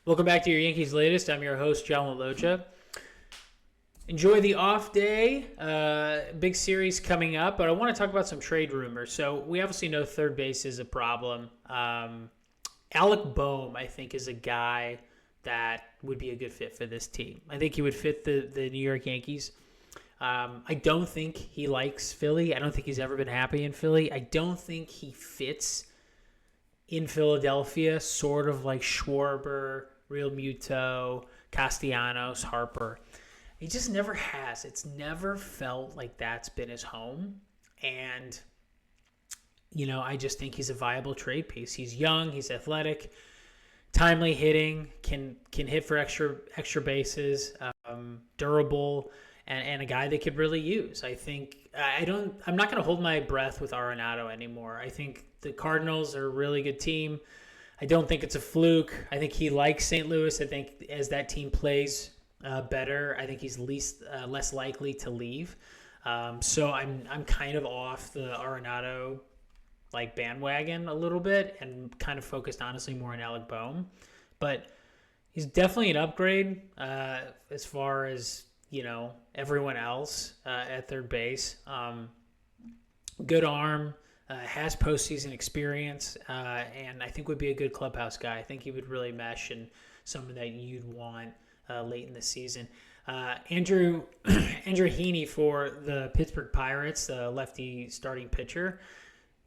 Welcome back to your Yankees Latest. I'm your host, John Laloggia. Enjoy the off day. Big series coming up, but I want to talk about some trade rumors. So we obviously know third base is a problem. Alec Boehm, I think, is a guy that would be a good fit for this team. I think he would fit the New York Yankees. I don't think he likes Philly. I don't think he's ever been happy in Philly. I don't think he fits in Philadelphia, sort of like Schwarber, Real Muto, Castellanos, Harper. He just never has. It's never felt like that's been his home. And, I just think he's a viable trade piece. He's young, he's athletic, timely hitting, can hit for extra bases, durable, and a guy they could really use. I think I'm not going to hold my breath with Arenado anymore. I think the Cardinals are a really good team. I don't think it's a fluke. I think he likes St. Louis. I think as that team plays better, I think he's less likely to leave. So I'm kind of off the Arenado bandwagon a little bit and kind of focused honestly more on Alec Boehm. But he's definitely an upgrade as far as everyone else at third base. Good arm. Has postseason experience, and I think would be a good clubhouse guy. I think he would really mesh and someone that you'd want late in the season. Andrew Heaney for the Pittsburgh Pirates, the lefty starting pitcher.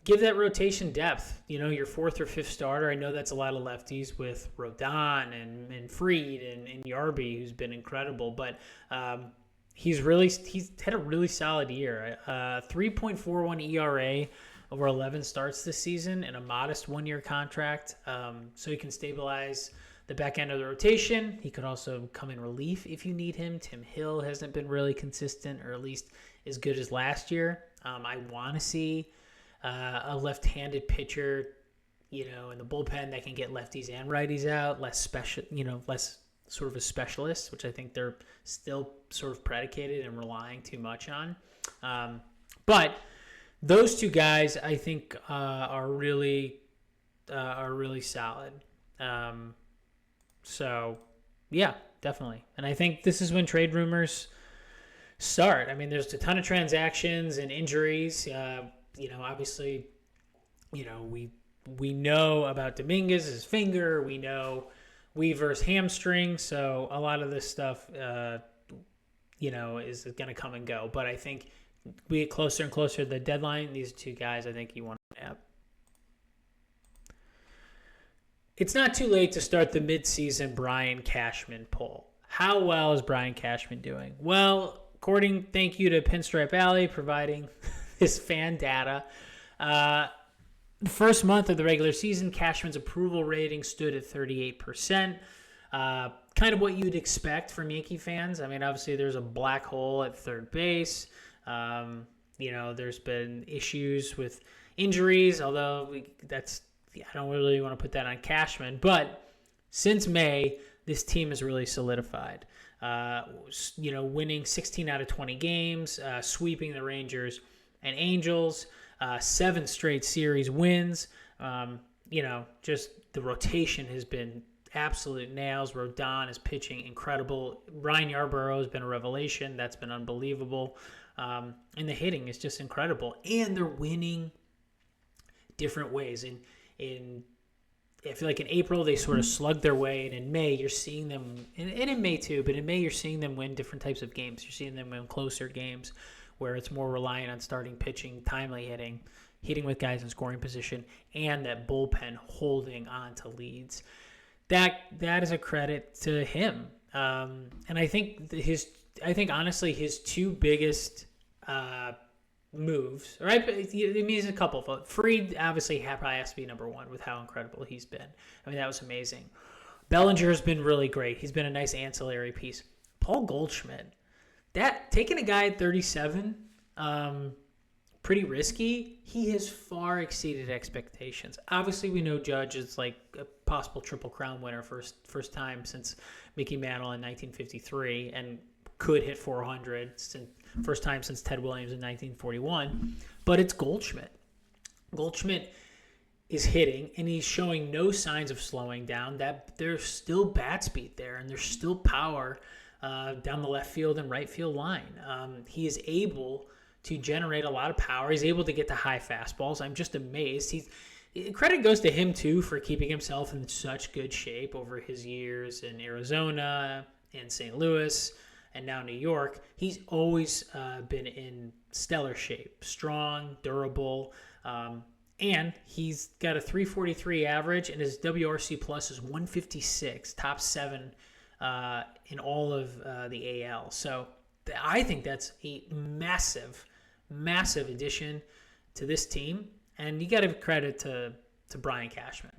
Give that rotation depth. Your fourth or fifth starter. I know that's a lot of lefties with Rodon and Fried and Yarby, who's been incredible, but he's had a really solid year. 3.41 ERA. Over 11 starts this season and a modest one-year contract. So he can stabilize the back end of the rotation. He could also come in relief if you need him. Tim Hill hasn't been really consistent, or at least as good as last year. I want to see a left-handed pitcher, in the bullpen that can get lefties and righties out, less sort of a specialist, which I think they're still sort of predicated and relying too much on. But those two guys, I think, are really solid. So, yeah, definitely. And I think this is when trade rumors start. I mean, there's a ton of transactions and injuries. Obviously, we know about Dominguez's finger. We know Weaver's hamstring. So a lot of this stuff, is going to come and go. But I think we get closer and closer to the deadline. These two guys, I think you want to have. It's not too late to start the midseason Brian Cashman poll. How well is Brian Cashman doing? Well, thank you to Pinstripe Alley providing this fan data. The first month of the regular season, Cashman's approval rating stood at 38%. Kind of what you'd expect from Yankee fans. I mean, obviously there's a black hole at third base. There's been issues with injuries, although I don't really want to put that on Cashman. But since May, this team has really solidified. Winning 16 out of 20 games, sweeping the Rangers and Angels, 7 straight series wins. Just the rotation has been absolute nails. Rodon is pitching incredible. Ryan Yarbrough has been a revelation. That's been unbelievable. And the hitting is just incredible. And they're winning different ways. I feel like in April, they sort of slugged their way. And in May, you're seeing them, and in May too, but in May, you're seeing them win different types of games. You're seeing them win closer games where it's more reliant on starting pitching, timely hitting with guys in scoring position, and that bullpen holding on to leads. That is a credit to him. And I think honestly his two biggest moves, right? It means a couple. Fried obviously probably has to be number one with how incredible he's been. I mean, that was amazing. Bellinger has been really great. He's been a nice ancillary piece. Paul Goldschmidt, taking a guy at 37, pretty risky. He has far exceeded expectations. Obviously, we know Judge is like a possible Triple Crown winner first time since Mickey Mantle in 1953, and could hit 400 first time since Ted Williams in 1941. But it's Goldschmidt. Goldschmidt is hitting, and he's showing no signs of slowing down. That there's still bat speed there, and there's still power down the left field and right field line. He is able to generate a lot of power. He's able to get to high fastballs. I'm just amazed. Credit goes to him too for keeping himself in such good shape over his years in Arizona and St. Louis and now New York. He's always been in stellar shape, strong, durable, and he's got a 343 average, and his WRC plus is 156, top 7 in all of the AL. So I think that's a massive, massive addition to this team. And you got to give credit to Brian Cashman.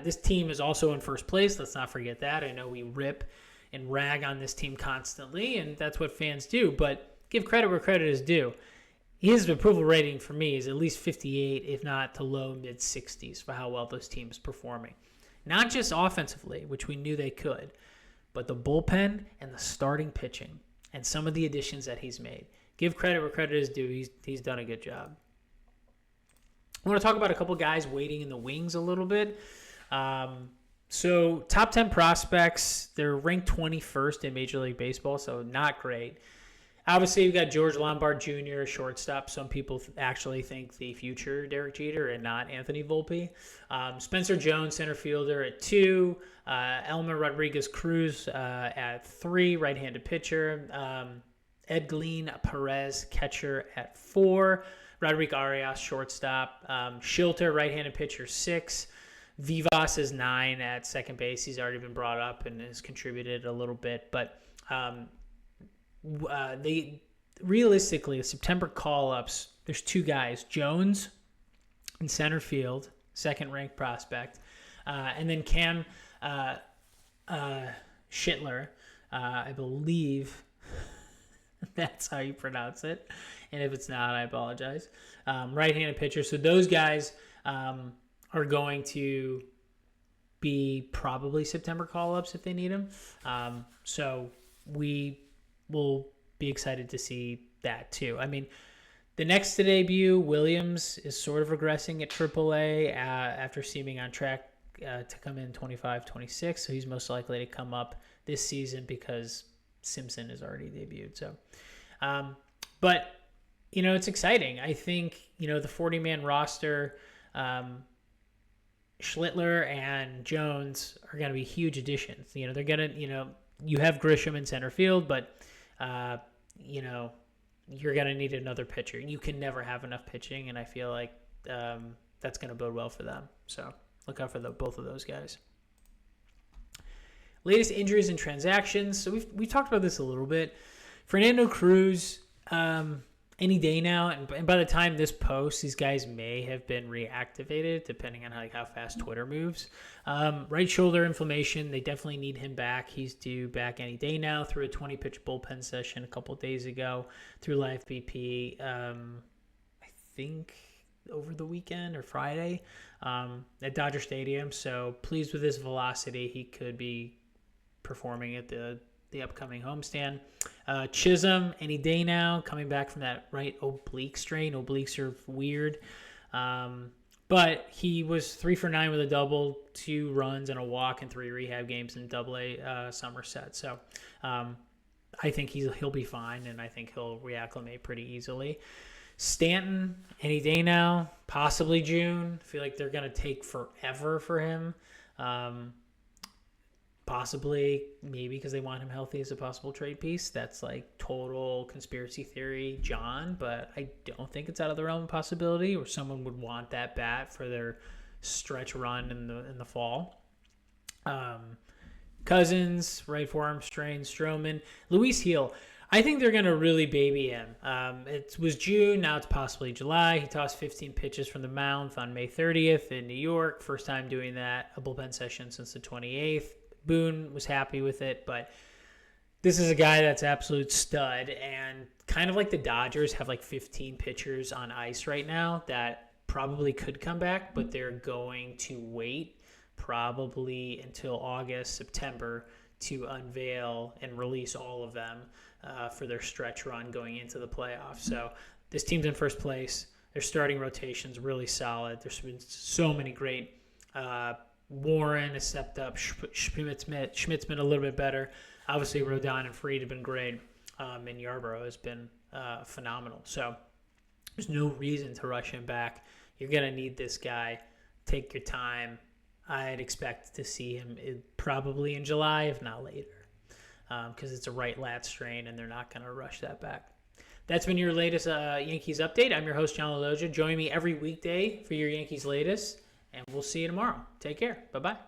This team is also in first place. Let's not forget that. I know we rip and rag on this team constantly, and that's what fans do. But give credit where credit is due. His approval rating for me is at least 58, if not to low mid-60s for how well this team is performing. Not just offensively, which we knew they could, but the bullpen and the starting pitching and some of the additions that he's made. Give credit where credit is due. He's done a good job. I want to talk about a couple guys waiting in the wings a little bit. So top 10 prospects, they're ranked 21st in Major League Baseball, so not great. Obviously, you've got George Lombard Jr., shortstop. Some people actually think the future Derek Jeter and not Anthony Volpe. Spencer Jones, center fielder at 2. Elmer Rodriguez Cruz at 3, right-handed pitcher. Edglin Perez, catcher at 4. Rodrigo Arias, shortstop. Shilter, right-handed pitcher, 6. Vivas is 9 at second base. He's already been brought up and has contributed a little bit. But they realistically, the September call-ups, there's 2 guys. Jones in center field, second-ranked prospect. And then Cam Schittler, I believe that's how you pronounce it. And if it's not, I apologize. Right-handed pitcher. So those guys are going to be probably September call-ups if they need them. So we will be excited to see that too. I mean, the next to debut, Williams, is sort of regressing at AAA after seeming on track to come in 25-26. So he's most likely to come up this season because Simpson has already debuted. So, but it's exciting. I think, the 40-man roster, Schlittler and Jones are going to be huge additions. They're going to, you have Grisham in center field, but, you're going to need another pitcher. You can never have enough pitching, and I feel like that's going to bode well for them. So look out for both of those guys. Latest injuries and transactions. So we talked about this a little bit. Fernando Cruz, any day now, and by the time this posts, these guys may have been reactivated, depending on how fast Twitter moves. Right shoulder inflammation, they definitely need him back. He's due back any day now. Through a 20-pitch bullpen session a couple days ago through live BP, I think over the weekend or Friday at Dodger Stadium. So pleased with his velocity. He could be performing at the upcoming homestand. Chisholm, any day now, coming back from that right oblique strain. Obliques are weird. But he was 3 for 9 with a double, 2 runs and a walk in 3 rehab games in Double-A Somerset. So I think he'll be fine, and I think he'll reacclimate pretty easily. Stanton, any day now, possibly June. I feel like they're going to take forever for him. Possibly, maybe because they want him healthy as a possible trade piece. That's like total conspiracy theory, John, but I don't think it's out of the realm of possibility, or someone would want that bat for their stretch run in the fall. Cousins, right forearm strain, Stroman, Luis Gil. I think they're going to really baby him. It was June, now it's possibly July. He tossed 15 pitches from the mound on May 30th in New York. First time doing that, a bullpen session since the 28th. Boone was happy with it, but this is a guy that's absolute stud, and kind of like the Dodgers have like 15 pitchers on ice right now that probably could come back, but they're going to wait probably until August, September to unveil and release all of them for their stretch run going into the playoffs. So this team's in first place. Their starting rotation's really solid. There's been so many great. Warren has stepped up. Schmidt's been a little bit better. Obviously, Rodon and Fried have been great. And Yarbrough has been phenomenal. So there's no reason to rush him back. You're going to need this guy. Take your time. I'd expect to see him probably in July, if not later, because it's a right lat strain, and they're not going to rush that back. That's been your latest Yankees update. I'm your host, John Laloggia. Join me every weekday for your Yankees Latest, and we'll see you tomorrow. Take care. Bye-bye.